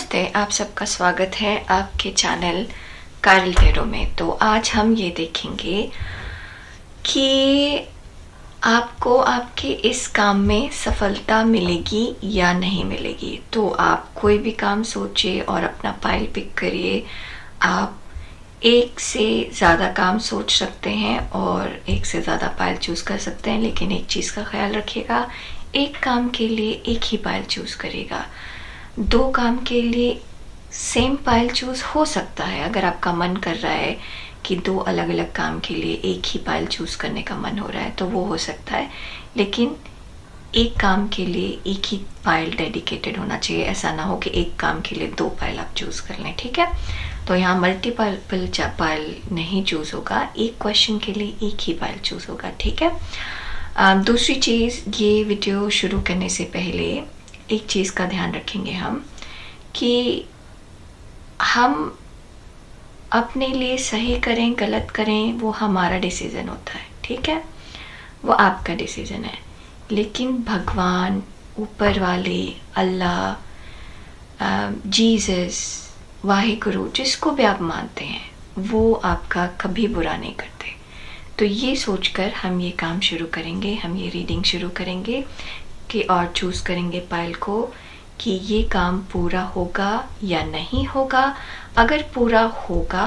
नमस्ते, आप सबका स्वागत है आपके चैनल कारल टेरो में। तो आज हम ये देखेंगे कि आपको आपके इस काम में सफलता मिलेगी या नहीं मिलेगी। तो आप कोई भी काम सोचिए और अपना फाइल पिक करिए। आप एक से ज़्यादा काम सोच सकते हैं और एक से ज़्यादा फाइल चूज़ कर सकते हैं, लेकिन एक चीज़ का ख्याल रखिएगा, एक काम के लिए एक ही फाइल चूज़ करिएगा। दो काम के लिए सेम फाइल चूज़ हो सकता है। अगर आपका मन कर रहा है कि दो अलग अलग काम के लिए एक ही फाइल चूज़ करने का मन हो रहा है तो वो हो सकता है, लेकिन एक काम के लिए एक ही फाइल डेडिकेटेड होना चाहिए। ऐसा ना हो कि एक काम के लिए दो फाइल आप चूज़ कर लें, ठीक है। तो यहाँ मल्टीपल फाइल नहीं चूज़ होगा, एक क्वेश्चन के लिए एक ही फाइल चूज़ होगा, ठीक है। दूसरी चीज़, ये वीडियो शुरू करने से पहले एक चीज़ का ध्यान रखेंगे हम कि हम अपने लिए सही करें गलत करें वो हमारा डिसीज़न होता है, ठीक है, वो आपका डिसीज़न है। लेकिन भगवान, ऊपर वाले, अल्लाह, जीसस, वाहिगुरु, जिसको भी आप मानते हैं, वो आपका कभी बुरा नहीं करते। तो ये सोचकर हम ये काम शुरू करेंगे, हम ये रीडिंग शुरू करेंगे कि और चूज़ करेंगे फाइल को कि ये काम पूरा होगा या नहीं होगा। अगर पूरा होगा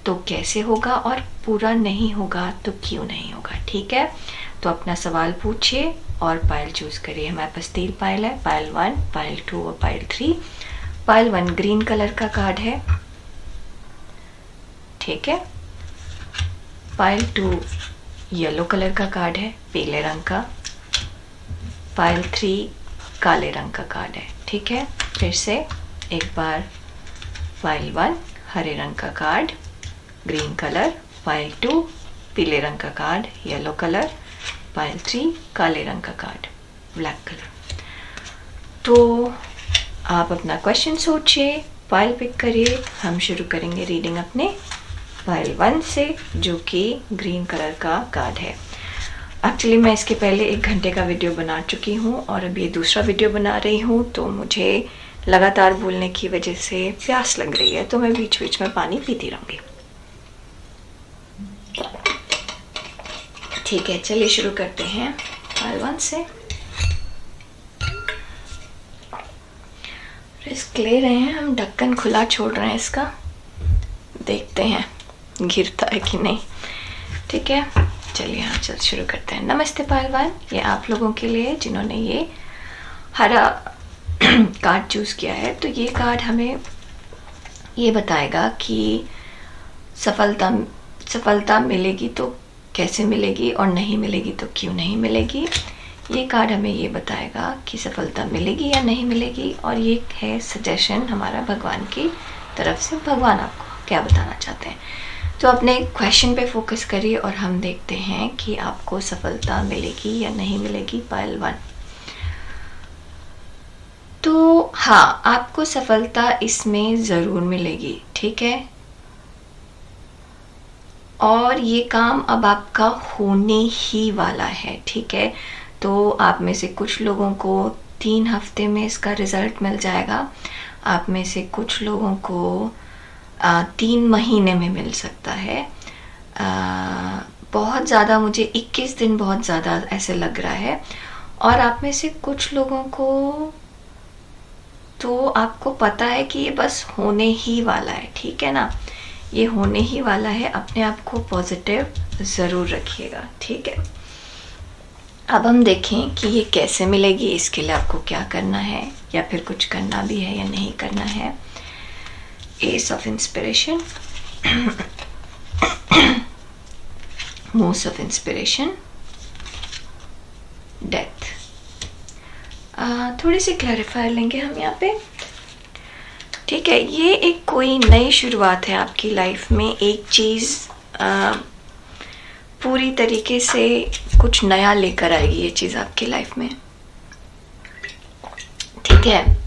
तो कैसे होगा और पूरा नहीं होगा तो क्यों नहीं होगा, ठीक है। तो अपना सवाल पूछिए और फाइल चूज़ करिए। हमारे पास 3 फाइल है, फाइल 1, फाइल 2 और फाइल 3। फाइल 1 ग्रीन कलर का कार्ड है, ठीक है। फाइल 2 येलो कलर का कार्ड है, पीले रंग का। फाइल 3 काले रंग का कार्ड है, ठीक है। फिर से एक बार, फाइल 1 हरे रंग का कार्ड, ग्रीन कलर। फाइल 2 पीले रंग का कार्ड, येलो कलर। फाइल 3 काले रंग का कार्ड, ब्लैक कलर। तो आप अपना क्वेश्चन सोचिए, फाइल पिक करिए। हम शुरू करेंगे रीडिंग अपने फाइल 1 से, जो कि ग्रीन कलर का कार्ड है। एक्चुअली मैं इसके पहले 1 घंटे का वीडियो बना चुकी हूँ और अब ये दूसरा वीडियो बना रही हूँ, तो मुझे लगातार बोलने की वजह से प्यास लग रही है, तो मैं बीच बीच में पानी पीती रहूँगी, ठीक है। चलिए शुरू करते हैं फाइल 1 से। रिस्क ले रहे हैं हम, ढक्कन खुला छोड़ रहे हैं इसका, देखते हैं गिरता है कि नहीं, ठीक है। चलिए हम शुरू करते हैं। नमस्ते फाइल 1, ये आप लोगों के लिए जिन्होंने ये हरा कार्ड चूज़ किया है। तो ये कार्ड हमें ये बताएगा कि सफलता मिलेगी तो कैसे मिलेगी और नहीं मिलेगी तो क्यों नहीं मिलेगी। ये कार्ड हमें ये बताएगा कि सफलता मिलेगी या नहीं मिलेगी, और ये है सजेशन हमारा भगवान की तरफ से। भगवान आपको क्या बताना चाहते हैं। तो अपने क्वेश्चन पे फोकस करिए और हम देखते हैं कि आपको सफलता मिलेगी या नहीं मिलेगी। फाइल 1, तो हाँ, आपको सफलता इसमें ज़रूर मिलेगी, ठीक है। और ये काम अब आपका होने ही वाला है, ठीक है। तो आप में से कुछ लोगों को 3 हफ्ते में इसका रिज़ल्ट मिल जाएगा। आप में से कुछ लोगों को 3 महीने में मिल सकता है। बहुत ज़्यादा, मुझे 21 दिन बहुत ज़्यादा ऐसे लग रहा है। और आप में से कुछ लोगों को तो आपको पता है कि ये बस होने ही वाला है, ठीक है ना, ये होने ही वाला है। अपने आप को पॉजिटिव ज़रूर रखिएगा, ठीक है। अब हम देखें कि ये कैसे मिलेगी, इसके लिए आपको क्या करना है, या फिर कुछ करना भी है या नहीं करना है। S of inspiration, moves of inspiration, death. थोड़ी सी क्लैरिफाई लेंगे हम यहाँ पे, ठीक है। ये एक कोई नई शुरुआत है आपकी लाइफ में। एक चीज़ पूरी तरीके से कुछ नया लेकर आएगी ये चीज़ आपकी लाइफ में, ठीक है।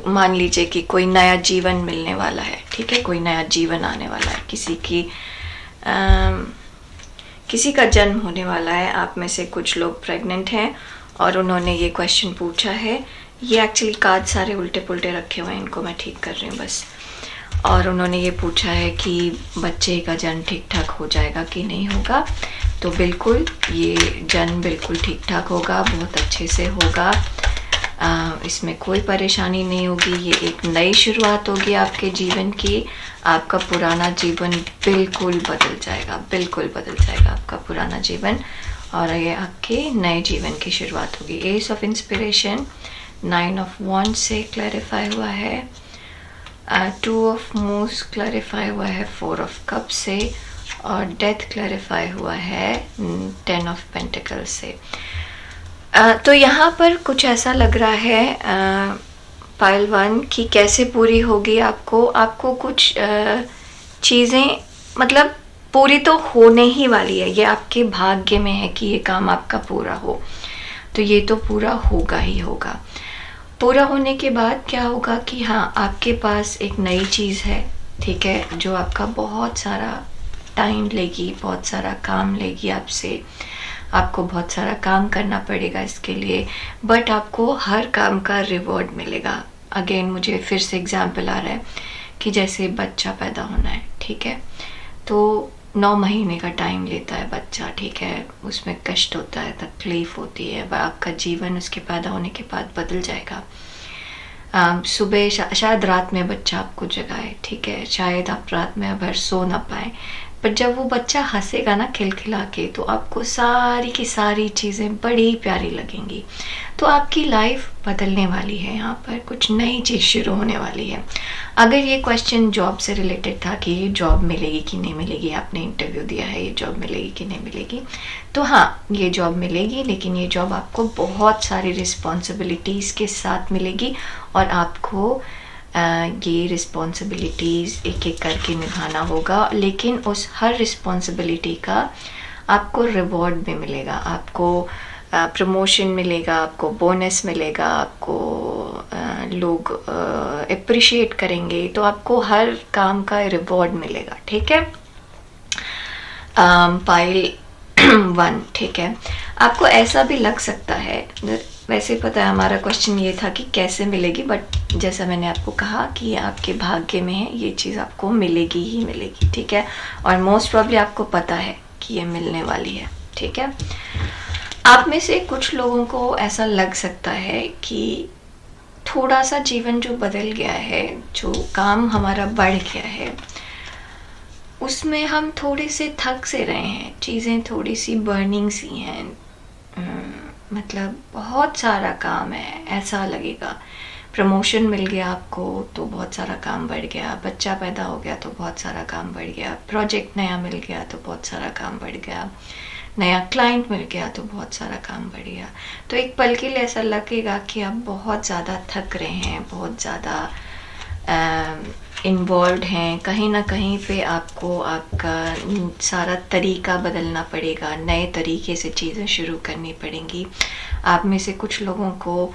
मान लीजिए कि कोई नया जीवन मिलने वाला है, ठीक है, कोई नया जीवन आने वाला है, किसी का जन्म होने वाला है। आप में से कुछ लोग प्रेग्नेंट हैं और उन्होंने ये क्वेश्चन पूछा है, ये एक्चुअली कार्ड सारे उल्टे पुल्टे रखे हुए हैं, इनको मैं ठीक कर रही हूँ बस। और उन्होंने ये पूछा है कि बच्चे का जन्म ठीक ठाक हो जाएगा कि नहीं होगा। तो बिल्कुल ये जन्म बिल्कुल ठीक ठाक होगा, बहुत अच्छे से होगा। इसमें कोई परेशानी नहीं होगी। ये एक नई शुरुआत होगी आपके जीवन की। आपका पुराना जीवन बिल्कुल बदल जाएगा, बिल्कुल बदल जाएगा आपका पुराना जीवन, और ये आपके नए जीवन की शुरुआत होगी। एस ऑफ इंस्पिरेशन, 9 ऑफ वॉन्ड से क्लैरिफाई हुआ है, 2 ऑफ मूव्स क्लैरिफाई हुआ है 4 ऑफ कप से, और डेथ क्लैरिफाई हुआ है 10 ऑफ पेंटिकल से। तो यहाँ पर कुछ ऐसा लग रहा है पाइल 1 कि कैसे पूरी होगी आपको कुछ चीज़ें मतलब पूरी तो होने ही वाली है। ये आपके भाग्य में है कि ये काम आपका पूरा हो, तो ये तो पूरा होगा ही होगा। पूरा होने के बाद क्या होगा कि हाँ, आपके पास एक नई चीज़ है, ठीक है, जो आपका बहुत सारा टाइम लेगी, बहुत सारा काम लेगी आपसे। आपको बहुत सारा काम करना पड़ेगा इसके लिए, बट आपको हर काम का रिवॉर्ड मिलेगा। अगेन मुझे फिर से एग्जाम्पल आ रहा है कि जैसे बच्चा पैदा होना है, ठीक है, तो 9 महीने का टाइम लेता है बच्चा, ठीक है, उसमें कष्ट होता है, तकलीफ होती है, वह आपका जीवन उसके पैदा होने के बाद बदल जाएगा। सुबह शायद रात में बच्चा आपको जगाए, ठीक है, शायद आप रात में भर सो ना पाए, पर जब वो बच्चा हंसेगा ना खिलखिला के, तो आपको सारी की सारी चीज़ें बड़ी प्यारी लगेंगी। तो आपकी लाइफ बदलने वाली है, यहाँ पर कुछ नई चीज़ शुरू होने वाली है। अगर ये क्वेश्चन जॉब से रिलेटेड था कि ये जॉब मिलेगी कि नहीं मिलेगी, आपने इंटरव्यू दिया है, ये जॉब मिलेगी कि नहीं मिलेगी, तो हाँ, ये जॉब मिलेगी, लेकिन ये जॉब आपको बहुत सारी रिस्पॉन्सिबिलिटीज़ के साथ मिलेगी, और आपको ये रिस्पॉन्सिबिलिटीज़ एक एक करके निभाना होगा। लेकिन उस हर रिस्पॉन्सिबिलिटी का आपको रिवॉर्ड भी मिलेगा, आपको प्रमोशन मिलेगा, आपको बोनस मिलेगा, आपको लोग अप्रिशिएट करेंगे, तो आपको हर काम का रिवॉर्ड मिलेगा, ठीक है। पाइल 1, ठीक है। आपको ऐसा भी लग सकता है, वैसे पता है हमारा क्वेश्चन ये था कि कैसे मिलेगी, बट जैसा मैंने आपको कहा कि ये आपके भाग्य में है, ये चीज़ आपको मिलेगी ही मिलेगी, ठीक है, और मोस्ट प्रॉब्ली आपको पता है कि ये मिलने वाली है, ठीक है। आप में से कुछ लोगों को ऐसा लग सकता है कि थोड़ा सा जीवन जो बदल गया है, जो काम हमारा बढ़ गया है, उसमें हम थोड़े से थक से रहे हैं, चीज़ें थोड़ी सी बर्निंग सी हैं, मतलब बहुत सारा काम है, ऐसा लगेगा। प्रमोशन मिल गया आपको तो बहुत सारा काम बढ़ गया, बच्चा पैदा हो गया तो बहुत सारा काम बढ़ गया, प्रोजेक्ट नया मिल गया तो बहुत सारा काम बढ़ गया, नया क्लाइंट मिल गया तो बहुत सारा काम बढ़ गया। तो एक पल के लिए ऐसा लगेगा कि आप बहुत ज़्यादा थक रहे हैं, बहुत ज़्यादा इन्वॉल्व हैं, कहीं ना कहीं पे आपको आपका सारा तरीका बदलना पड़ेगा, नए तरीके से चीज़ें शुरू करनी पड़ेंगी। आप में से कुछ लोगों को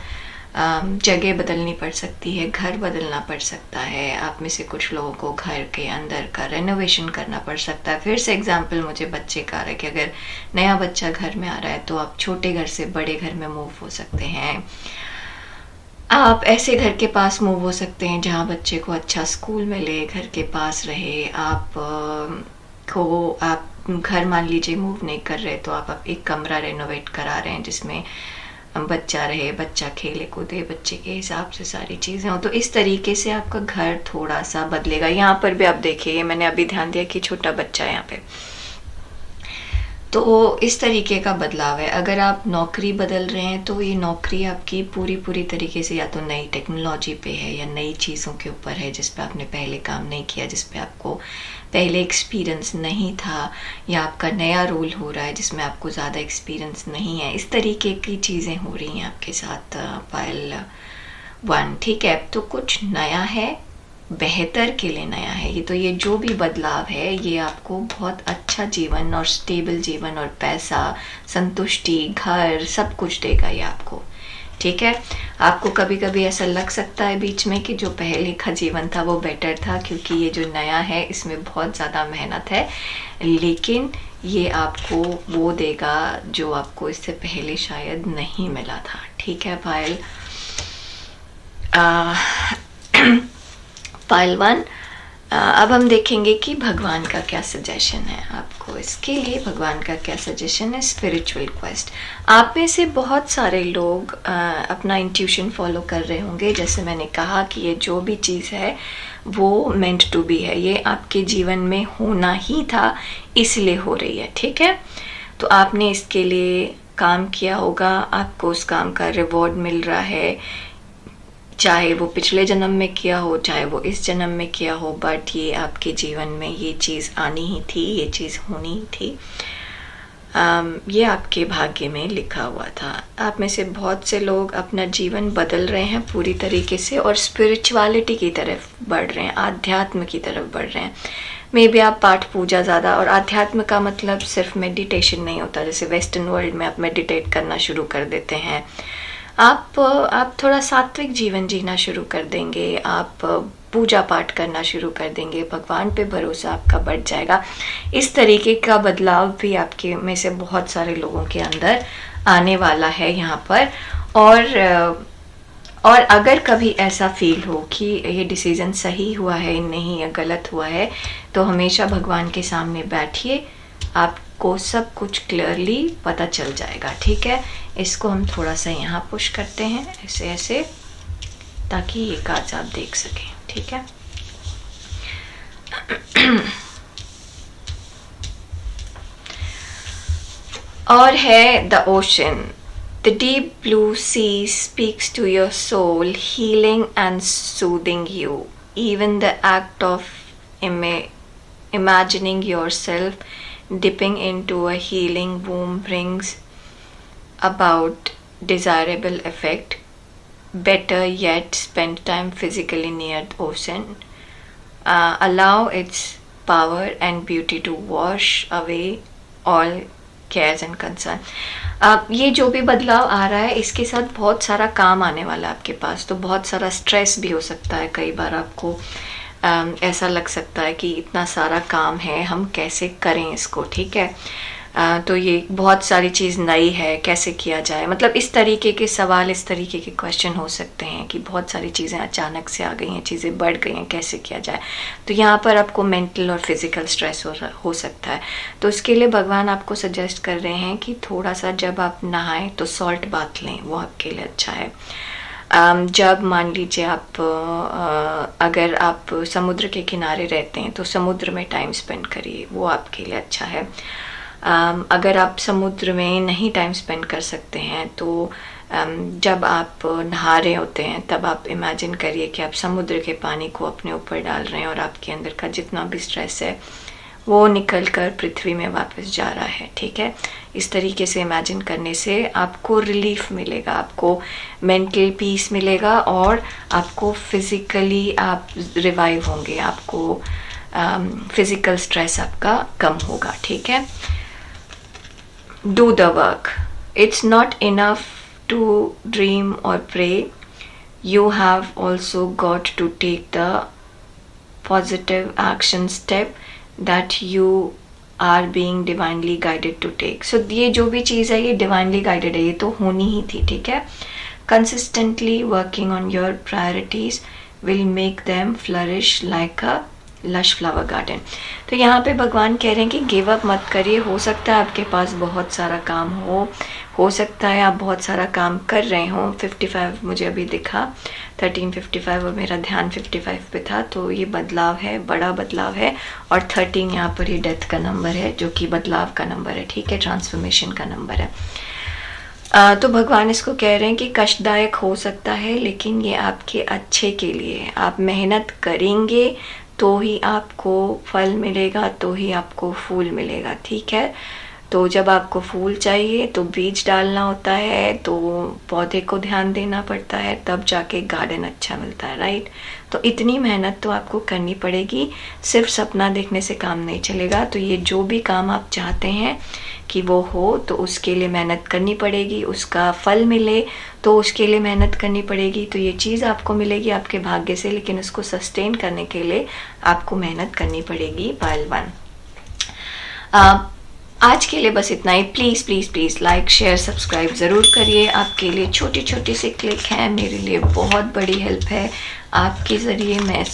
जगह बदलनी पड़ सकती है, घर बदलना पड़ सकता है, आप में से कुछ लोगों को घर के अंदर का रेनोवेशन करना पड़ सकता है। फिर से एग्जांपल मुझे बच्चे का आ रहा है कि अगर नया बच्चा घर में आ रहा है तो आप छोटे घर से बड़े घर में मूव हो सकते हैं। आप ऐसे घर के पास मूव हो सकते हैं जहाँ बच्चे को अच्छा स्कूल मिले, घर के पास रहे। आप घर मान लीजिए मूव नहीं कर रहे तो आप एक कमरा रेनोवेट करा रहे हैं जिसमें बच्चा रहे, बच्चा खेले कूदे, बच्चे के हिसाब से सारी चीज़ें हो। तो इस तरीके से आपका घर थोड़ा सा बदलेगा। यहाँ पर भी आप देखिए, मैंने अभी ध्यान दिया कि छोटा बच्चा है यहाँ पे, तो इस तरीके का बदलाव है। अगर आप नौकरी बदल रहे हैं तो ये नौकरी आपकी पूरी तरीके से या तो नई टेक्नोलॉजी पे है या नई चीज़ों के ऊपर है जिस पे आपने पहले काम नहीं किया, जिस पे आपको पहले एक्सपीरियंस नहीं था, या आपका नया रोल हो रहा है जिसमें आपको ज़्यादा एक्सपीरियंस नहीं है। इस तरीके की चीज़ें हो रही हैं आपके साथ पाइल 1, ठीक है। तो कुछ नया है, बेहतर के लिए नया है ये। तो ये जो भी बदलाव है ये आपको बहुत अच्छा जीवन और स्टेबल जीवन और पैसा, संतुष्टि, घर, सब कुछ देगा ये आपको, ठीक है। आपको कभी कभी ऐसा लग सकता है बीच में कि जो पहले का जीवन था वो बेटर था, क्योंकि ये जो नया है इसमें बहुत ज़्यादा मेहनत है, लेकिन ये आपको वो देगा जो आपको इससे पहले शायद नहीं मिला था, ठीक है पायल। पाइल 1, अब हम देखेंगे कि भगवान का क्या सजेशन है आपको। इसके लिए भगवान का क्या सजेशन है, स्पिरिचुअल क्वेस्ट। आप में से बहुत सारे लोग अपना इंट्यूशन फॉलो कर रहे होंगे। जैसे मैंने कहा कि ये जो भी चीज़ है वो मेंट टू बी है, ये आपके जीवन में होना ही था, इसलिए हो रही है, ठीक है। तो आपने इसके लिए काम किया होगा, आपको उस काम का रिवॉर्ड मिल रहा है, चाहे वो पिछले जन्म में किया हो, चाहे वो इस जन्म में किया हो, बट ये आपके जीवन में ये चीज़ आनी ही थी, ये चीज़ होनी ही थी। ये आपके भाग्य में लिखा हुआ था। आप में से बहुत से लोग अपना जीवन बदल रहे हैं पूरी तरीके से और स्पिरिचुअलिटी की तरफ बढ़ रहे हैं, आध्यात्म की तरफ बढ़ रहे हैं। मे बी आप पाठ पूजा ज़्यादा, और आध्यात्म का मतलब सिर्फ मेडिटेशन नहीं होता, जैसे वेस्टर्न वर्ल्ड में आप मेडिटेट करना शुरू कर देते हैं, आप थोड़ा सात्विक जीवन जीना शुरू कर देंगे, आप पूजा पाठ करना शुरू कर देंगे, भगवान पे भरोसा आपका बढ़ जाएगा। इस तरीके का बदलाव भी आपके में से बहुत सारे लोगों के अंदर आने वाला है यहाँ पर। और अगर कभी ऐसा फील हो कि ये डिसीज़न सही हुआ है नहीं या गलत हुआ है, तो हमेशा भगवान के सामने बैठिए, आपको सब कुछ क्लियरली पता चल जाएगा, ठीक है। इसको हम थोड़ा सा यहाँ पुश करते हैं ऐसे ऐसे, ताकि ये कार्ड्स आप देख सकें, ठीक है। और है the ocean, the deep blue sea speaks to your soul, healing and soothing you. Even the act of imagining yourself dipping into a healing womb brings about desirable effect. Better yet, spend time physically near the ocean. Allow its power and beauty to wash away all cares and concern. ये जो भी बदलाव आ रहा है, इसके साथ बहुत सारा काम आने वाला है आपके पास, तो बहुत सारा स्ट्रेस भी हो सकता है। कई बार आपको ऐसा लग सकता है कि इतना सारा काम है, हम कैसे करें इसको, ठीक है। तो ये बहुत सारी चीज़ नई है, कैसे किया जाए, मतलब इस तरीके के सवाल, इस तरीके के क्वेश्चन हो सकते हैं कि बहुत सारी चीज़ें अचानक से आ गई हैं, चीज़ें बढ़ गई हैं, कैसे किया जाए। तो यहाँ पर आपको मेंटल और फिज़िकल स्ट्रेस हो सकता है। तो इसके लिए भगवान आपको सजेस्ट कर रहे हैं कि थोड़ा सा जब आप नहाएं तो सॉल्ट बाथ लें, वो आपके लिए अच्छा है। जब मान लीजिए आप अगर आप समुद्र के किनारे रहते हैं तो समुद्र में टाइम स्पेंड करिए, वो आपके लिए अच्छा है। अगर आप समुद्र में नहीं टाइम स्पेंड कर सकते हैं तो जब आप नहा रहे होते हैं तब आप इमेजिन करिए कि आप समुद्र के पानी को अपने ऊपर डाल रहे हैं और आपके अंदर का जितना भी स्ट्रेस है वो निकल कर पृथ्वी में वापस जा रहा है, ठीक है। इस तरीके से इमेजिन करने से आपको रिलीफ मिलेगा, आपको मेंटल पीस मिलेगा और आपको फिज़िकली आप रिवाइव होंगे, आपको फिज़िकल स्ट्रेस आपका कम होगा, ठीक है। Do the work, it's not enough to dream और pray, you have also got to take the positive action step that you are being divinely guided to take. So ये जो भी चीज़ है ये divinely guided है, ये तो होनी ही थी, ठीक है। Consistently working on your priorities will make them flourish like a lush flower garden. तो यहाँ पे भगवान कह रहे हैं कि गिव अप मत करिए। हो सकता है आपके पास बहुत सारा काम हो सकता है आप बहुत सारा काम कर रहे हो। 55 मुझे अभी दिखा, 1355 और मेरा ध्यान 55 पे था, तो ये बदलाव है, बड़ा बदलाव है। और 13 यहाँ पर ये डेथ का नंबर है जो कि बदलाव का नंबर है, ठीक है, ट्रांसफॉर्मेशन का नंबर है। तो भगवान इसको कह रहे हैं कि कष्टदायक हो सकता है लेकिन ये आपके अच्छे के लिए, आप मेहनत करेंगे तो ही आपको फल मिलेगा, तो ही आपको फूल मिलेगा, ठीक है। तो जब आपको फूल चाहिए तो बीज डालना होता है, तो पौधे को ध्यान देना पड़ता है, तब जाके गार्डन अच्छा मिलता है, राइट। तो इतनी मेहनत तो आपको करनी पड़ेगी, सिर्फ सपना देखने से काम नहीं चलेगा। तो ये जो भी काम आप चाहते हैं कि वो हो, तो उसके लिए मेहनत करनी पड़ेगी, उसका फल मिले तो उसके लिए मेहनत करनी पड़ेगी। तो ये चीज़ आपको मिलेगी आपके भाग्य से, लेकिन उसको सस्टेन करने के लिए आपको मेहनत करनी पड़ेगी। पाइल 1, आज के लिए बस इतना ही। Please please please like share subscribe ज़रूर करिए। आपके लिए छोटी छोटी सी क्लिक है, मेरे लिए बहुत बड़ी हेल्प है। आपके ज़रिए मैं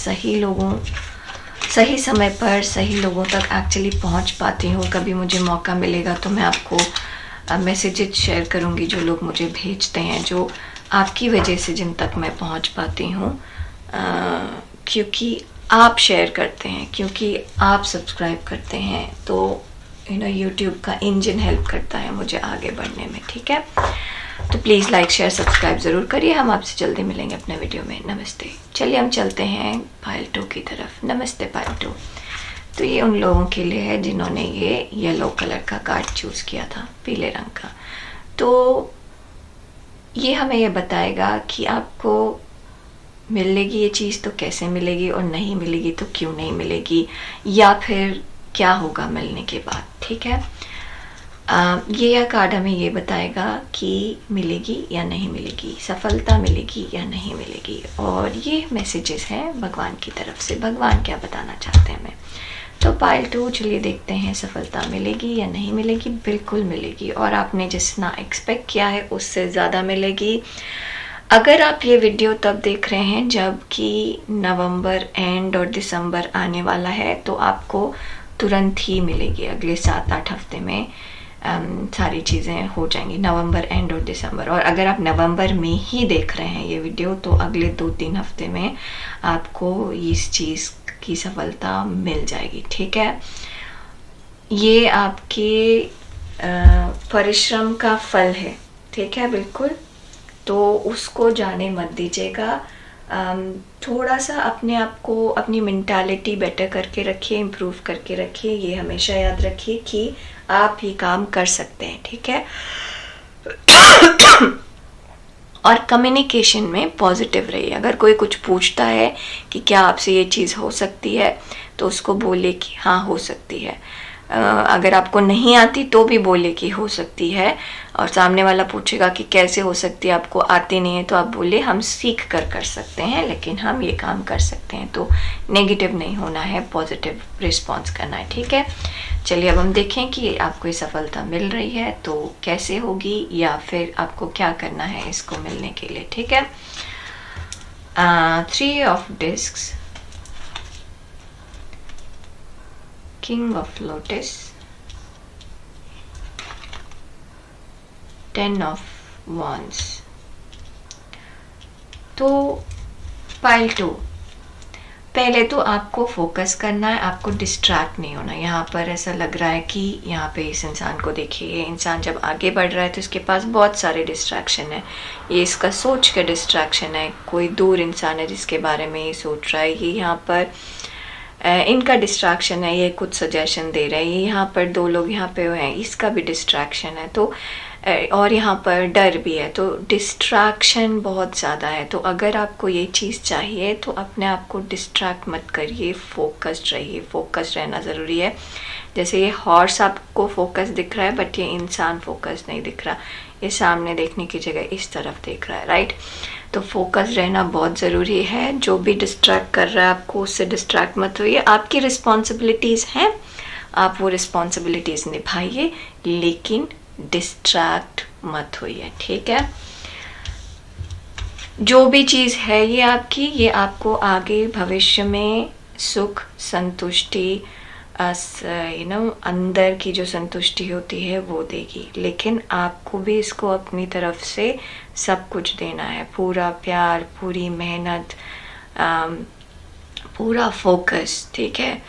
सही समय पर सही लोगों तक एक्चुअली पहुंच पाती हूँ। कभी मुझे मौका मिलेगा तो मैं आपको मैसेजेस शेयर करूँगी जो लोग मुझे भेजते हैं, जो आपकी वजह से जिन तक मैं पहुंच पाती हूँ, क्योंकि आप शेयर करते हैं, क्योंकि आप सब्सक्राइब करते हैं, तो यूट्यूब का इंजन हेल्प करता है मुझे आगे बढ़ने में। ठीक है, तो प्लीज़ लाइक शेयर सब्सक्राइब ज़रूर करिए। हम आपसे जल्दी मिलेंगे अपने वीडियो में। नमस्ते। चलिए हम चलते हैं पायल 2 की तरफ। नमस्ते पायल 2। तो ये उन लोगों के लिए है जिन्होंने ये येलो कलर का कार्ड चूज़ किया था, पीले रंग का। तो ये हमें ये बताएगा कि आपको मिलेगी ये चीज़ तो कैसे मिलेगी, और नहीं मिलेगी तो क्यों नहीं मिलेगी, या फिर क्या होगा मिलने के बाद। ठीक है, ये कार्ड हमें ये बताएगा कि मिलेगी या नहीं मिलेगी, सफलता मिलेगी या नहीं मिलेगी। और ये मैसेजेस हैं भगवान की तरफ से। भगवान क्या बताना चाहते हैं हमें। तो पायल 2, चलिए देखते हैं सफलता मिलेगी या नहीं मिलेगी। बिल्कुल मिलेगी, और आपने जितना एक्सपेक्ट किया है उससे ज़्यादा मिलेगी। अगर आप ये वीडियो तब देख रहे हैं जब कि नवंबर एंड और दिसंबर आने वाला है, तो आपको तुरंत ही मिलेगी। अगले 7-8 हफ्ते में सारी चीज़ें हो जाएंगी, नवंबर एंड और दिसंबर। और अगर आप नवंबर में ही देख रहे हैं ये वीडियो, तो अगले 2-3 हफ्ते में आपको इस चीज़ की सफलता मिल जाएगी। ठीक है, ये आपके परिश्रम का फल है। ठीक है, बिल्कुल। तो उसको जाने मत दीजिएगा। थोड़ा सा अपने आप को, अपनी मेंटालिटी बेटर करके रखिए, इम्प्रूव करके रखिए। ये हमेशा याद रखिए कि आप ये काम कर सकते हैं। ठीक है, और कम्युनिकेशन में पॉजिटिव रहिए। अगर कोई कुछ पूछता है कि क्या आपसे ये चीज़ हो सकती है, तो उसको बोले कि हाँ हो सकती है। अगर आपको नहीं आती तो भी बोले कि हो सकती है। और सामने वाला पूछेगा कि कैसे हो सकती है, आपको आती नहीं है, तो आप बोले हम सीख कर सकते हैं, लेकिन हम ये काम कर सकते हैं। तो नेगेटिव नहीं होना है, पॉजिटिव रिस्पॉन्स करना है। ठीक है, चलिए अब हम देखें कि आपको ये सफलता मिल रही है तो कैसे होगी, या फिर आपको क्या करना है इसको मिलने के लिए। ठीक है, 3 of discs, king of lotus, 10 of wands। तो पायल 2, पहले तो आपको फोकस करना है, आपको डिस्ट्रैक्ट नहीं होना। यहाँ पर ऐसा लग रहा है कि यहाँ पे इस इंसान को देखिए, ये इंसान जब आगे बढ़ रहा है तो इसके पास बहुत सारे डिस्ट्रैक्शन है। ये इसका सोच के डिस्ट्रैक्शन है। कोई दूर इंसान है जिसके बारे में ये सोच रहा है। ये यहाँ पर इनका डिस्ट्रैक्शन है, ये कुछ सजेशन दे रहे हैं। ये यहाँ पर 2 लोग यहाँ पे हैं, इसका भी डिस्ट्रैक्शन है। तो और यहाँ पर डर भी है, तो डिस्ट्रैक्शन बहुत ज़्यादा है। तो अगर आपको ये चीज़ चाहिए तो अपने आप को डिस्ट्रैक्ट मत करिए, फोकस्ड रहिए। फोकस्ड रहना ज़रूरी है। जैसे ये हॉर्स आपको फोकस दिख रहा है, बट ये इंसान फोकस नहीं दिख रहा। ये सामने देखने की जगह इस तरफ देख रहा है, राइट। तो फोकस रहना बहुत ज़रूरी है। जो भी डिस्ट्रैक्ट कर रहा है आपको, उससे डिस्ट्रैक्ट मत होइए। आपकी रिस्पॉन्सिबिलिटीज़ हैं, आप वो रिस्पॉन्सिबिलिटीज़ निभाइए, लेकिन डिस्ट्रैक्ट मत होइए। ठीक है, जो भी चीज़ है ये आपकी, ये आपको आगे भविष्य में सुख, संतुष्टि, अंदर की जो संतुष्टि होती है वो देगी। लेकिन आपको भी इसको अपनी तरफ से सब कुछ देना है, पूरा प्यार, पूरी मेहनत, पूरा फोकस। ठीक है,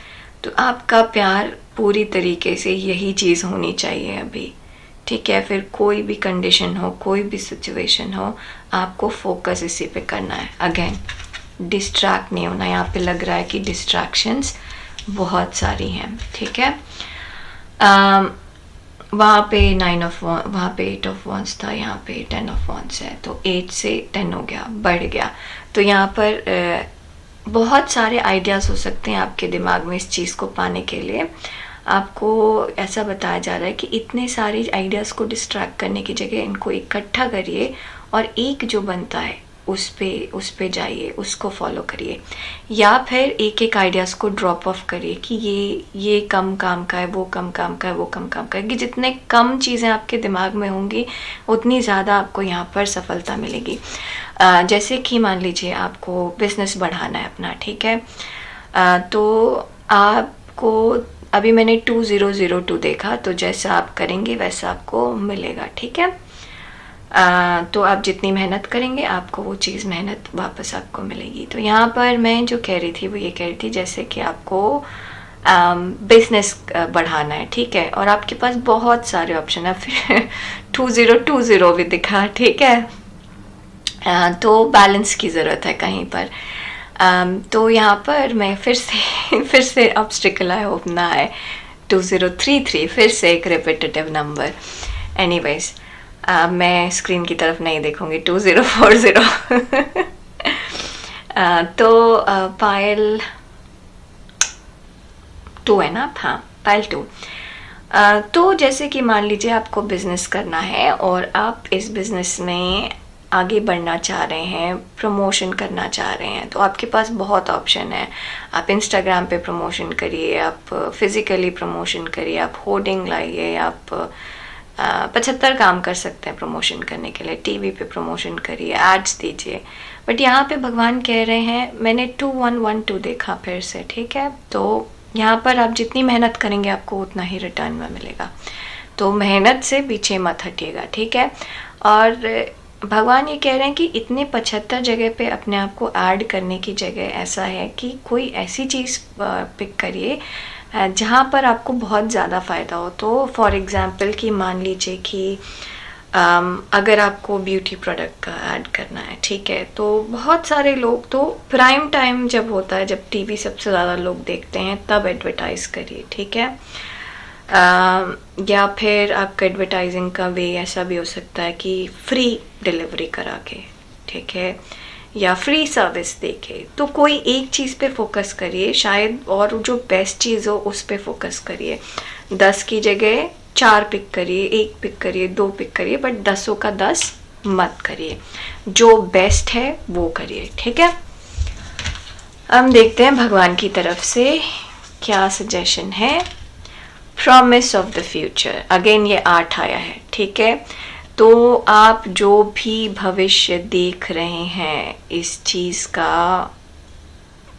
तो आपका प्यार पूरी तरीके से यही चीज़ होनी चाहिए अभी। ठीक है, फिर कोई भी कंडीशन हो, कोई भी सिचुएशन हो, आपको फोकस इसी पे करना है। अगेन डिस्ट्रैक्ट नहीं होना। यहाँ पे लग रहा है कि डिस्ट्रैक्शंस बहुत सारी हैं। ठीक है, वहाँ पे 9 ऑफ वहाँ पे 8 ऑफ वॉन्स था, यहाँ पे 10 ऑफ वॉन्स है। तो 8 से 10 हो गया, बढ़ गया। तो यहाँ पर बहुत सारे आइडियाज़ हो सकते हैं आपके दिमाग में इस चीज़ को पाने के लिए। आपको ऐसा बताया जा रहा है कि इतने सारे आइडियाज़ को डिस्ट्रैक्ट करने की जगह इनको इकट्ठा करिए, और एक जो बनता है उस पे जाइए, उसको फॉलो करिए, या फिर एक एक आइडियाज़ को ड्रॉप ऑफ करिए कि ये कम काम का है, वो कम काम का है, वो कम काम का है, कि जितने कम चीज़ें आपके दिमाग में होंगी उतनी ज़्यादा आपको यहाँ पर सफलता मिलेगी। जैसे कि मान लीजिए आपको बिज़नेस बढ़ाना है अपना, ठीक है, तो आपको अभी मैंने 2002 देखा, तो जैसा आप करेंगे वैसा आपको मिलेगा, ठीक है। तो आप जितनी मेहनत करेंगे आपको वो चीज़ मेहनत वापस आपको मिलेगी। तो यहाँ पर मैं जो कह रही थी वो ये कह रही थी, जैसे कि आपको बिजनेस बढ़ाना है, ठीक है, और आपके पास बहुत सारे ऑप्शन है, फिर 2020 भी दिखा, ठीक है। तो बैलेंस की ज़रूरत है कहीं पर। तो यहाँ पर मैं फिर से ऑब्स्टिकल आई होप ना आए, 2033 फिर से एक रिपीटेटिव नंबर। एनीवेज, मैं स्क्रीन की तरफ नहीं देखूंगी, 2040। तो पायल 2 है ना, हाँ पायल 2। तो जैसे कि मान लीजिए आपको बिजनेस करना है और आप इस बिजनेस में आगे बढ़ना चाह रहे हैं, प्रमोशन करना चाह रहे हैं, तो आपके पास बहुत ऑप्शन है। आप इंस्टाग्राम पे प्रमोशन करिए, आप फिजिकली प्रमोशन करिए, आप होर्डिंग लाइए, आप 75 काम कर सकते हैं प्रमोशन करने के लिए, टीवी पे प्रमोशन करिए, एड्स दीजिए। बट यहाँ पे भगवान कह रहे हैं, मैंने 2112 देखा फिर से, ठीक है, तो यहाँ पर आप जितनी मेहनत करेंगे आपको उतना ही रिटर्न में मिलेगा। तो मेहनत से पीछे मत हटिएगा, ठीक है। और भगवान ये कह रहे हैं कि इतने 75 जगह पे अपने आप को ऐड करने की जगह ऐसा है कि कोई ऐसी चीज़ पिक करिए जहाँ पर आपको बहुत ज़्यादा फ़ायदा हो। तो फॉर एग्ज़ाम्पल कि मान लीजिए कि अगर आपको ब्यूटी प्रोडक्ट का ऐड करना है, ठीक है, तो बहुत सारे लोग, तो प्राइम टाइम जब होता है, जब टीवी सबसे ज़्यादा लोग देखते हैं, तब एडवर्टाइज़ करिए, ठीक है। या फिर आपका एडवर्टाइजिंग का वे ऐसा भी हो सकता है कि फ्री डिलीवरी करा के, ठीक है, या फ्री सर्विस देके। तो कोई एक चीज़ पे फोकस करिए शायद, और जो बेस्ट चीज़ हो उस पे फोकस करिए। 10 की जगह 4 पिक करिए, 1 पिक करिए, 2 पिक करिए, बट 10 का 10 मत करिए। जो बेस्ट है वो करिए, ठीक है। हम देखते हैं भगवान की तरफ से क्या सजेशन है। Promise of the future, again ये 8 आया है, ठीक है। तो आप जो भी भविष्य देख रहे हैं इस चीज़ का,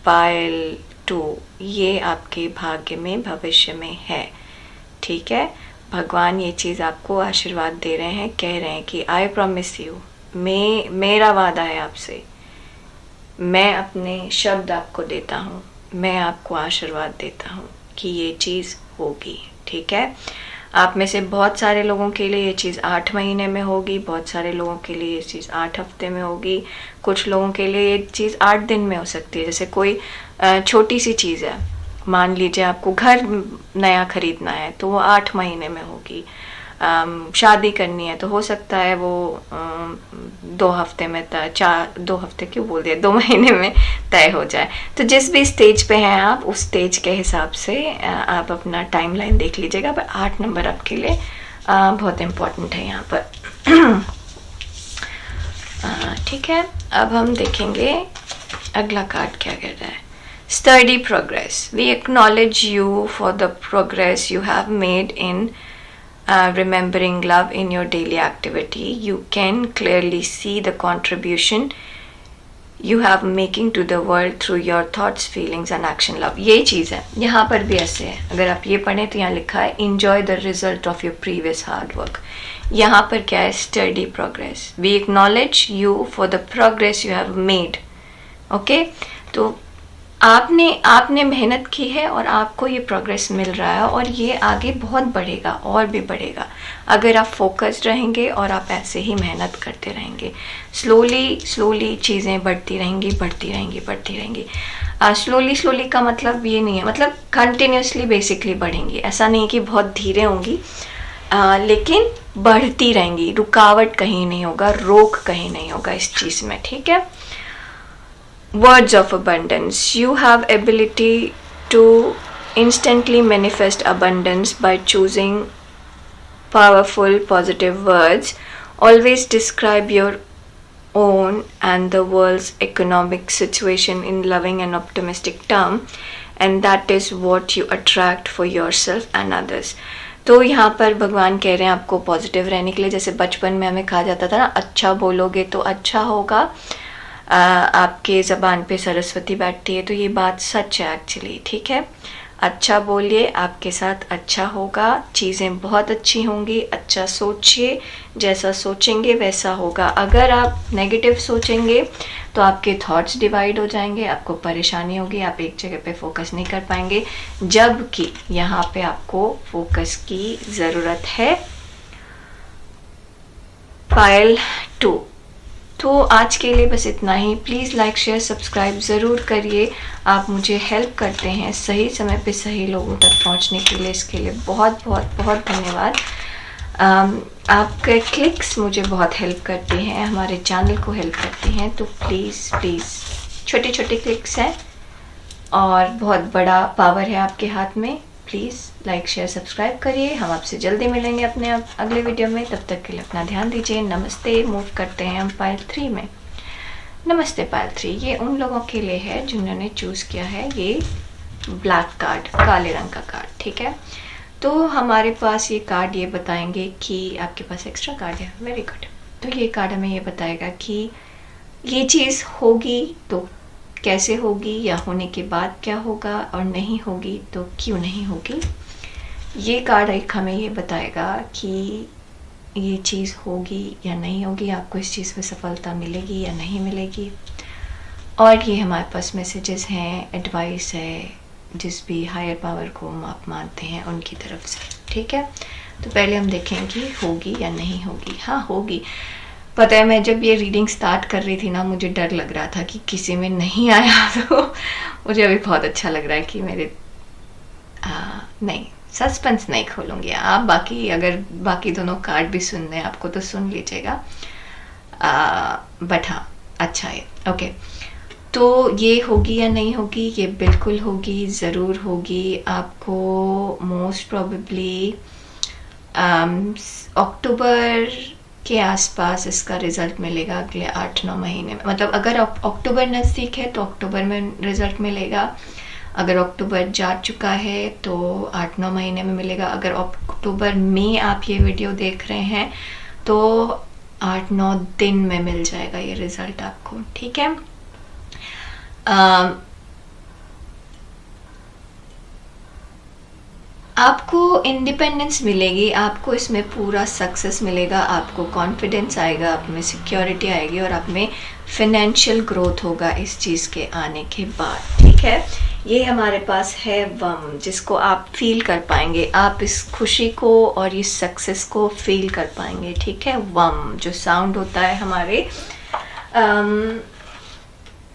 पायल 2, ये आपके भाग्य में भविष्य में है, ठीक है। भगवान ये चीज़ आपको आशीर्वाद दे रहे हैं, कह रहे हैं कि आई प्रॉमिस यू, मेरा वादा है आपसे, मैं अपने शब्द आपको देता हूँ, मैं आपको आशीर्वाद देता हूँ कि ये चीज़ होगी, ठीक है। आप में से बहुत सारे लोगों के लिए ये चीज़ 8 महीने में होगी, बहुत सारे लोगों के लिए ये चीज़ 8 हफ्ते में होगी, कुछ लोगों के लिए ये चीज़ 8 दिन में हो सकती है। जैसे कोई छोटी सी चीज़ है, मान लीजिए आपको घर नया खरीदना है, तो वो 8 महीने में होगी। शादी करनी है तो हो सकता है वो 2 हफ्ते में 2 हफ्ते क्यों बोल दिया, 2 महीने में तय हो जाए। तो जिस भी स्टेज पे हैं आप, उस स्टेज के हिसाब से आप अपना टाइमलाइन देख लीजिएगा। पर 8 नंबर आपके लिए बहुत इम्पोर्टेंट है यहाँ पर। ठीक है, अब हम देखेंगे अगला कार्ड क्या कह रहा है। Study progress, we acknowledge you for the progress you have made in remembering love in your daily activity. You can clearly see the contribution you have making to the world through your thoughts, feelings and action. Love, ये चीज़ है। यहाँ पर भी ऐसे है, अगर आप ये पढ़ें तो यहाँ लिखा है enjoy the result of your previous hard work. यहाँ पर क्या है? Steady progress. We acknowledge you for the progress you have made. Okay? तो आपने मेहनत की है और आपको ये प्रोग्रेस मिल रहा है और ये आगे बहुत बढ़ेगा और भी बढ़ेगा अगर आप फोकस्ड रहेंगे और आप ऐसे ही मेहनत करते रहेंगे। स्लोली चीज़ें बढ़ती रहेंगी। स्लोली का मतलब ये नहीं है, मतलब कंटिन्यूसली बेसिकली बढ़ेंगी। ऐसा नहीं कि बहुत धीरे होंगी, लेकिन बढ़ती रहेंगी। रुकावट कहीं नहीं होगा, रोक कहीं नहीं होगा इस चीज़ में, ठीक है। Words of abundance. You have ability to instantly manifest abundance by choosing powerful positive words. Always describe your own and the world's economic situation in loving and optimistic term, and that is what you attract for yourself and others. तो यहाँ पर भगवान कह रहे हैं आपको positive रहने के लिए। जैसे बचपन में हमें कहा जाता था ना, अच्छा बोलोगे तो अच्छा होगा, आपके ज़बान पे सरस्वती बैठती है। तो ये बात सच है एक्चुअली, ठीक है। अच्छा बोलिए, आपके साथ अच्छा होगा, चीज़ें बहुत अच्छी होंगी। अच्छा सोचिए, जैसा सोचेंगे वैसा होगा। अगर आप नेगेटिव सोचेंगे तो आपके थॉट्स डिवाइड हो जाएंगे, आपको परेशानी होगी, आप एक जगह पे फोकस नहीं कर पाएंगे, जबकि यहाँ पे आपको फोकस की ज़रूरत है। पाइल 2। तो आज के लिए बस इतना ही। प्लीज़ लाइक शेयर सब्सक्राइब ज़रूर करिए, आप मुझे हेल्प करते हैं सही समय पे सही लोगों तक पहुंचने के लिए। इसके लिए बहुत बहुत बहुत धन्यवाद। आपके क्लिक्स मुझे बहुत हेल्प करते हैं, हमारे चैनल को हेल्प करते हैं। तो प्लीज़ प्लीज़, छोटे छोटे क्लिक्स हैं और बहुत बड़ा पावर है आपके हाथ में। प्लीज़ लाइक शेयर सब्सक्राइब करिए। हम आपसे जल्दी मिलेंगे अपने अगले वीडियो में। तब तक के लिए अपना ध्यान दीजिए। नमस्ते। मूव करते हैं हम पाइल 3 में। नमस्ते पाइल 3, ये उन लोगों के लिए है जिन्होंने चूज़ किया है ये ब्लैक कार्ड, काले रंग का कार्ड, ठीक है। तो हमारे पास ये कार्ड ये बताएंगे कि आपके पास एक्स्ट्रा कार्ड है, वेरी गुड। तो ये कार्ड हमें ये बताएगा कि ये चीज़ होगी तो कैसे होगी, या होने के बाद क्या होगा, और नहीं होगी तो क्यों नहीं होगी। ये कार्ड एक हमें ये बताएगा कि ये चीज़ होगी या नहीं होगी, आपको इस चीज़ में सफलता मिलेगी या नहीं मिलेगी। और ये हमारे पास मैसेजेस हैं, एडवाइस है, जिस भी हायर पावर को आप मानते हैं उनकी तरफ से, ठीक है। तो पहले हम देखें कि होगी या नहीं होगी। हाँ, होगी। पता है, मैं जब ये रीडिंग स्टार्ट कर रही थी ना, मुझे डर लग रहा था कि किसी में नहीं आया। तो मुझे अभी बहुत अच्छा लग रहा है कि मेरे नहीं, सस्पेंस नहीं खोलूँगी। आप बाकी अगर बाकी दोनों कार्ड भी सुनने हैं आपको तो सुन लीजिएगा, बट हाँ, अच्छा है, ओके। तो ये होगी या नहीं होगी, ये बिल्कुल होगी, ज़रूर होगी। आपको मोस्ट प्रोबेबली अक्टूबर के आसपास इसका रिज़ल्ट मिलेगा, अगले 8-9 महीने में। मतलब अगर अक्टूबर नज़दीक है तो अक्टूबर में रिज़ल्ट मिलेगा, अगर अक्टूबर जा चुका है तो 8-9 महीने में मिलेगा। अगर अक्टूबर में आप ये वीडियो देख रहे हैं तो 8-9 दिन में मिल जाएगा ये रिज़ल्ट आपको, ठीक है। आपको इंडिपेंडेंस मिलेगी, आपको इसमें पूरा सक्सेस मिलेगा, आपको कॉन्फिडेंस आएगा, आप में सिक्योरिटी आएगी और आप में फिनेंशियल ग्रोथ होगा इस चीज़ के आने के बाद, ठीक है। ये हमारे पास है वम, जिसको आप फील कर पाएंगे, आप इस खुशी को और इस सक्सेस को फील कर पाएंगे, ठीक है। वम जो साउंड होता है हमारे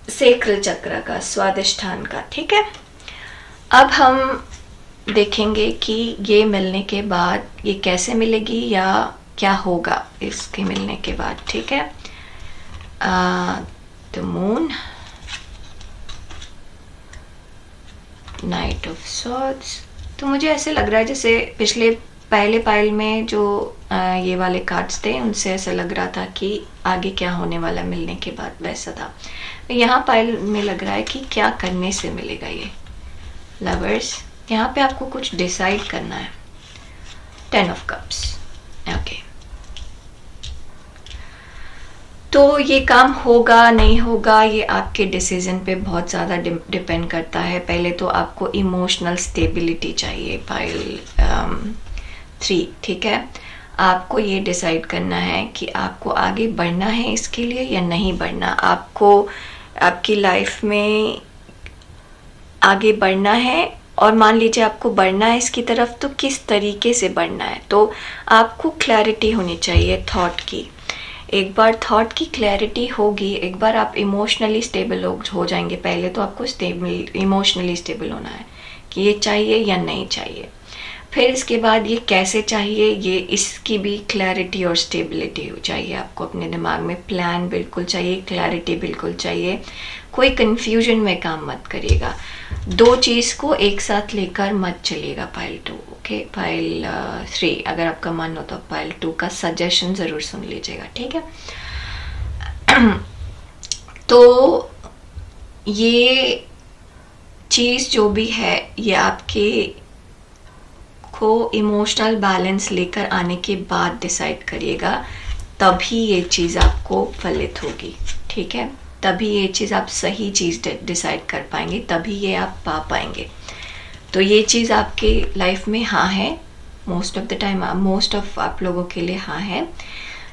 सेक्रल चक्र का, स्वादिष्ठान का, ठीक है। अब हम देखेंगे कि ये मिलने के बाद ये कैसे मिलेगी या क्या होगा इसके मिलने के बाद, ठीक है। The moon, night of swords. तो मुझे ऐसे लग रहा है जैसे पिछले पहले पाइल में जो ये वाले कार्ड्स थे उनसे ऐसा लग रहा था कि आगे क्या होने वाला मिलने के बाद, वैसा था। यहाँ पाइल में लग रहा है कि क्या करने से मिलेगा ये लवर्स। यहाँ पे आपको कुछ डिसाइड करना है। 10 ऑफ कप्स, ओके। तो ये काम होगा नहीं होगा ये आपके डिसीजन पे बहुत ज़्यादा डिपेंड करता है। पहले तो आपको इमोशनल स्टेबिलिटी चाहिए, पाइल 3, ठीक है। आपको ये डिसाइड करना है कि आपको आगे बढ़ना है इसके लिए या नहीं बढ़ना। आपको आपकी लाइफ में आगे बढ़ना है, और मान लीजिए आपको बढ़ना है इसकी तरफ, तो किस तरीके से बढ़ना है। तो आपको क्लैरिटी होनी चाहिए थॉट की। एक बार थॉट की क्लैरिटी होगी, एक बार आप इमोशनली स्टेबल हो जाएंगे। पहले तो आपको इमोशनली स्टेबल होना है कि ये चाहिए या नहीं चाहिए। फिर इसके बाद ये कैसे चाहिए, ये इसकी भी क्लैरिटी और स्टेबिलिटी चाहिए आपको। अपने दिमाग में प्लान बिल्कुल चाहिए, क्लैरिटी बिल्कुल चाहिए। कोई कंफ्यूजन में काम मत करिएगा, दो चीज़ को एक साथ लेकर मत चलिएगा। Pile 2, okay. पाइल 3 अगर आपका मन हो तो पाइल 2 का सजेशन ज़रूर सुन लीजिएगा, ठीक है। तो ये चीज़ जो भी है ये आपके को इमोशनल बैलेंस लेकर आने के बाद डिसाइड करिएगा, तभी ये चीज़ आपको फलित होगी, ठीक है। तभी ये चीज़ आप सही चीज़ डिसाइड कर पाएंगे, तभी ये आप पा पाएंगे। तो ये चीज़ आपके लाइफ में हाँ है, most of the time, most of आप लोगों के लिए हाँ है,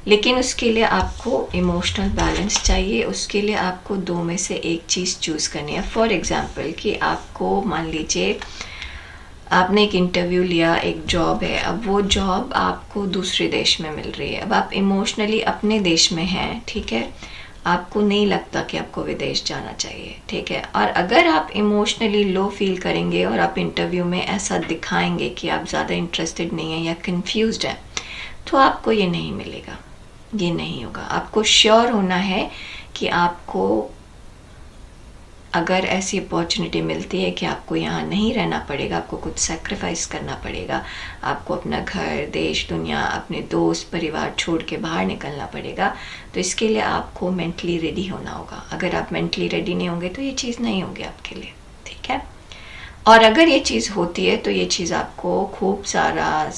लेकिन उसके लिए आपको इमोशनल बैलेंस चाहिए। उसके लिए आपको दो में से एक चीज़ चूज़ करनी है। फॉर एग्जांपल कि आपको मान लीजिए आपने एक इंटरव्यू लिया, एक जॉब है, अब वो जॉब आपको दूसरे देश में मिल रही है, अब आप इमोशनली अपने देश में हैं, ठीक है, आपको नहीं लगता कि आपको विदेश जाना चाहिए, ठीक है। और अगर आप इमोशनली लो फील करेंगे और आप इंटरव्यू में ऐसा दिखाएंगे कि आप ज़्यादा इंटरेस्टेड नहीं हैं या कंफ्यूज्ड हैं, तो आपको ये नहीं मिलेगा, ये नहीं होगा। आपको श्योर होना है कि आपको अगर ऐसी अपॉर्चुनिटी मिलती है कि आपको यहाँ नहीं रहना पड़ेगा, आपको कुछ सेक्रीफाइस करना पड़ेगा, आपको अपना घर, देश, दुनिया, अपने दोस्त, परिवार छोड़ के बाहर निकलना पड़ेगा, तो इसके लिए आपको मेंटली रेडी होना होगा। अगर आप मेंटली रेडी नहीं होंगे तो ये चीज़ नहीं होगी आपके लिए, ठीक है। और अगर ये चीज़ होती है तो ये चीज़ आपको खूब सारा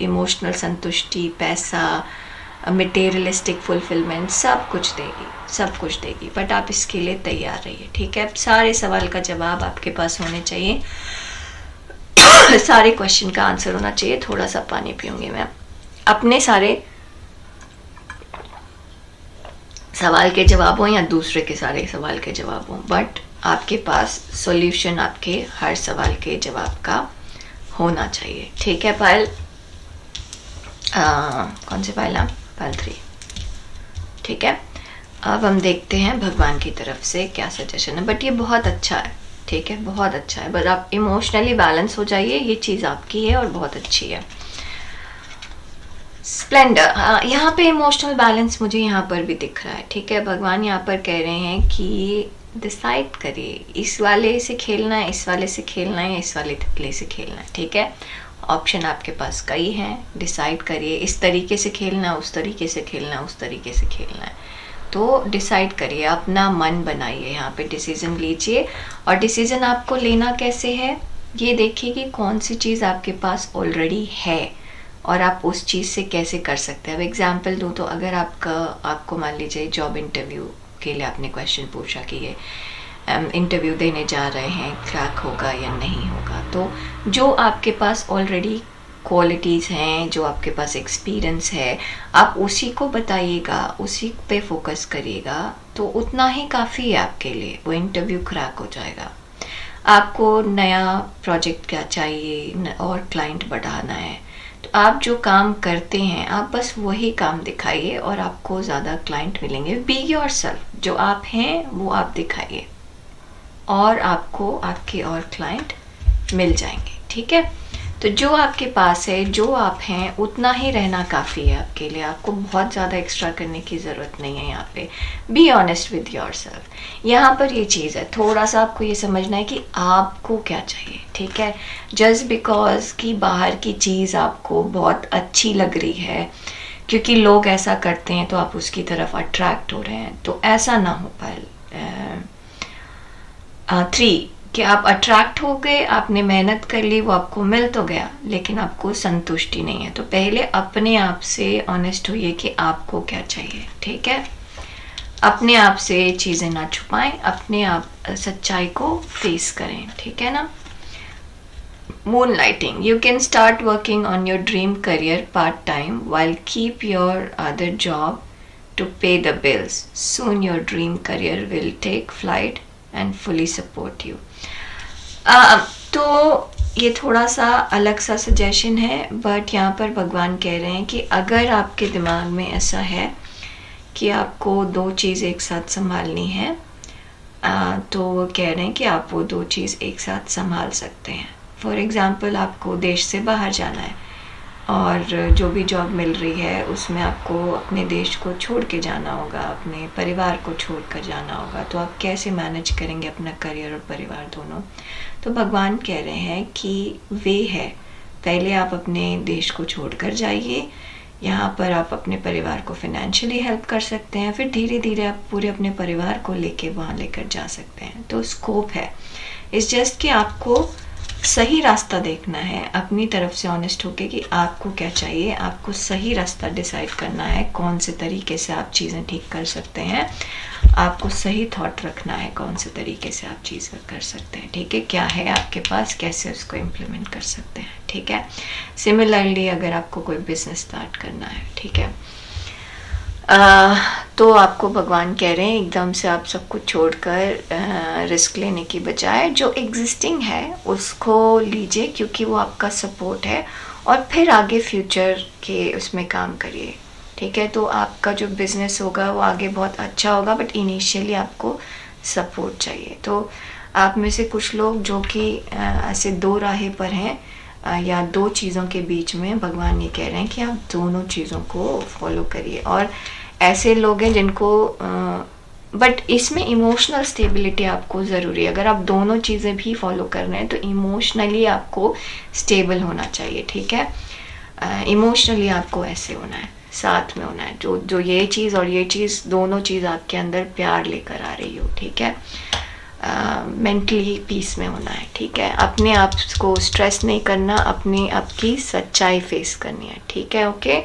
इमोशनल संतुष्टि, पैसा, मटेरियलिस्टिक फुलफिलमेंट सब कुछ देगी, सब कुछ देगी, बट आप इसके लिए तैयार रहिए, ठीक है। सारे सवाल का जवाब आपके पास होने चाहिए, सारे क्वेश्चन का आंसर होना चाहिए। थोड़ा सा पानी पीऊंगी मैं। अपने सारे सवाल के जवाब हों या दूसरे के सारे सवाल के जवाब हों, बट आपके पास सॉल्यूशन आपके हर सवाल के जवाब का होना चाहिए, ठीक है। पायल कौन से पायल है? पायल 3, ठीक है। अब हम देखते हैं भगवान की तरफ से क्या सजेशन है, बट ये बहुत अच्छा है, ठीक है, बहुत अच्छा है। बस आप इमोशनली बैलेंस हो जाइए, ये चीज़ आपकी है और बहुत अच्छी है। स्प्लेंडर, यहाँ पे इमोशनल बैलेंस मुझे यहाँ पर भी दिख रहा है, ठीक है। भगवान यहाँ पर कह रहे हैं कि डिसाइड करिए, इस वाले से खेलना है, इस वाले से खेलना है, इस वाले से खेलना है, ठीक है। ऑप्शन आपके पास कई हैं, डिसाइड करिए, इस तरीके से खेलना, उस तरीके से खेलना, उस तरीके से खेलना है, तो डिसाइड करिए, अपना मन बनाइए, यहाँ पे डिसीजन लीजिए। और डिसीजन आपको लेना कैसे है, ये देखिए कि कौन सी चीज़ आपके पास ऑलरेडी है और आप उस चीज़ से कैसे कर सकते हैं। अब एग्जाम्पल दूँ तो अगर आपको मान लीजिए जॉब इंटरव्यू के लिए आपने क्वेश्चन पूछा कि ये इंटरव्यू देने जा रहे हैं, क्रैक होगा या नहीं होगा, तो जो आपके पास ऑलरेडी क्वालिटीज़ हैं, जो आपके पास एक्सपीरियंस है, आप उसी को बताइएगा, उसी पे फोकस करिएगा, तो उतना ही काफ़ी है आपके लिए, वो इंटरव्यू क्रैक हो जाएगा। आपको नया प्रोजेक्ट क्या चाहिए और क्लाइंट बढ़ाना है, तो आप जो काम करते हैं आप बस वही काम दिखाइए और आपको ज़्यादा क्लाइंट मिलेंगे। बी योरसेल्फ, जो आप हैं वो आप दिखाइए और आपको आपके और क्लाइंट मिल जाएंगे, ठीक है। तो जो आपके पास है, जो आप हैं, उतना ही रहना काफ़ी है आपके लिए, आपको बहुत ज़्यादा एक्स्ट्रा करने की ज़रूरत नहीं है। यहाँ पे बी ऑनेस्ट विद योरसेल्फ, यहाँ पर ये चीज़ है, थोड़ा सा आपको ये समझना है कि आपको क्या चाहिए, ठीक है। जस्ट बिकॉज कि बाहर की चीज़ आपको बहुत अच्छी लग रही है, क्योंकि लोग ऐसा करते हैं तो आप उसकी तरफ अट्रैक्ट हो रहे हैं, तो ऐसा ना हो पाए। 3 कि आप अट्रैक्ट हो गए, आपने मेहनत कर ली, वो आपको मिल तो गया, लेकिन आपको संतुष्टि नहीं है। तो पहले अपने आप से ऑनेस्ट होइए कि आपको क्या चाहिए, ठीक है। अपने आप से चीज़ें ना छुपाएं, अपने आप सच्चाई को फेस करें, ठीक है ना। Moonlighting, you can start working on your dream career part-time while keep your other job to pay the bills. Soon your dream career will take flight and fully support you. तो ये थोड़ा सा अलग सा सजेशन है, but यहाँ पर भगवान कह रहे हैं कि अगर आपके दिमाग में ऐसा है कि आपको दो चीज़ एक साथ संभालनी है, तो वो कह रहे हैं कि आप वो दो चीज़ एक साथ संभाल सकते हैं। फॉर एग्ज़ाम्पल, आपको देश से बाहर जाना है और जो भी जॉब मिल रही है उसमें आपको अपने देश को छोड़ के जाना होगा, अपने परिवार को छोड़ कर जाना होगा, तो आप कैसे मैनेज करेंगे अपना करियर और परिवार दोनों। तो भगवान कह रहे हैं कि वे है, पहले आप अपने देश को छोड़ कर जाइए, यहाँ पर आप अपने परिवार को फाइनेंशियली हेल्प कर सकते हैं, फिर धीरे धीरे आप पूरे अपने परिवार को लेके वहाँ लेकर जा सकते हैं। तो स्कोप है, इट्स जस्ट कि आपको सही रास्ता देखना है, अपनी तरफ से ऑनेस्ट होके कि आपको क्या चाहिए, आपको सही रास्ता डिसाइड करना है, कौन से तरीके से आप चीज़ें ठीक कर सकते हैं, आपको सही थॉट रखना है कौन से तरीके से आप चीज़ें कर सकते हैं, ठीक है, क्या है आपके पास, कैसे उसको इम्प्लीमेंट कर सकते हैं, ठीक है। सिमिलरली अगर आपको कोई बिजनेस स्टार्ट करना है, ठीक है, तो आपको भगवान कह रहे हैं एकदम से आप सब कुछ छोड़कर रिस्क लेने की बजाय जो एग्जिस्टिंग है उसको लीजिए, क्योंकि वो आपका सपोर्ट है, और फिर आगे फ्यूचर के उसमें काम करिए, ठीक है। तो आपका जो बिज़नेस होगा वो आगे बहुत अच्छा होगा, बट इनिशियली आपको सपोर्ट चाहिए। तो आप में से कुछ लोग जो कि ऐसे दो राहें पर हैं या दो चीज़ों के बीच में, भगवान ये कह रहे हैं कि आप दोनों चीज़ों को फॉलो करिए। और ऐसे लोग हैं जिनको बट इसमें इमोशनल स्टेबिलिटी आपको ज़रूरी है। अगर आप दोनों चीज़ें भी फॉलो कर रहे हैं तो इमोशनली आपको स्टेबल होना चाहिए, ठीक है। इमोशनली आपको ऐसे होना है, साथ में होना है, जो ये चीज़ और ये चीज़ दोनों चीज़ आपके अंदर प्यार लेकर आ रही हो, ठीक है। मेंटली पीस में होना है, ठीक है। अपने आप को स्ट्रेस नहीं करना, अपनी आपकी सच्चाई फेस करनी है, ठीक है। ओके,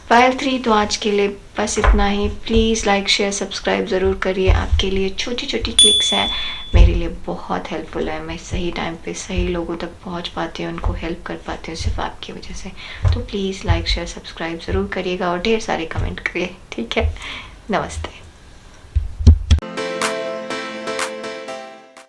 फाइल 3 तो आज के लिए बस इतना ही। प्लीज़ लाइक शेयर सब्सक्राइब ज़रूर करिए, आपके लिए छोटी छोटी क्लिक्स हैं, मेरे लिए बहुत हेल्पफुल है। मैं सही टाइम पे सही लोगों तक पहुंच पाती हूँ, उनको हेल्प कर पाती हूँ सिर्फ आपकी वजह से। तो प्लीज़ लाइक शेयर सब्सक्राइब ज़रूर करिएगा और ढेर सारे कमेंट करिए, ठीक है। नमस्ते।